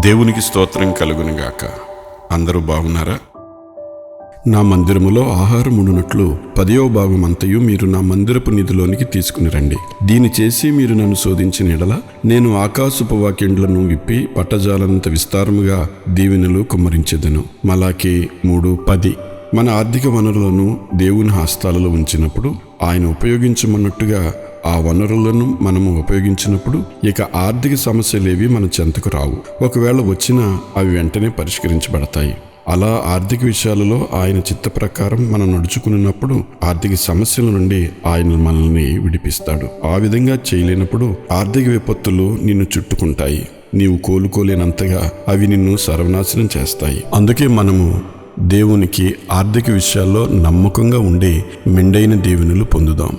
దేవునికి స్తోత్రం కలుగునుగాక. అందరూ బాగున్నారా? నా మందిరములో ఆహారం ఉండునట్లు 10వ భాగమంతయు మీరు నా మందిరపు నిధిలోనికి తీసుకుని రండి. దీని చేసి మీరు నన్ను శోధించిన ఎడల నేను ఆకాశపు వాకిండ్లను విప్పి పట్టజాలనంత విస్తారముగా దీవెనలు కుమ్మరించెదను. మలాకి 3:10. మన ఆర్థిక వనరులను దేవుని హస్తాలలో ఉంచినప్పుడు, ఆయన ఉపయోగించమన్నట్టుగా ఆ వనరులను మనము ఉపయోగించినప్పుడు ఇక ఆర్థిక సమస్యలేవి మన చెంతకు రావు. ఒకవేళ వచ్చినా అవి వెంటనే పరిష్కరించబడతాయి. అలా ఆర్థిక విషయాలలో ఆయన చిత్త ప్రకారం మనం నడుచుకున్నప్పుడు ఆర్థిక సమస్యల నుండి ఆయన మనల్ని విడిపిస్తాడు. ఆ విధంగా చేయలేనప్పుడు ఆర్థిక విపత్తులు నిన్ను చుట్టుకుంటాయి. నీవు కోలుకోలేనంతగా అవి నిన్ను సర్వనాశనం చేస్తాయి. అందుకే మనము దేవునికి ఆర్థిక విషయాల్లో నమ్మకంగా ఉండి మెండైన దీవెనలు పొందుదాం.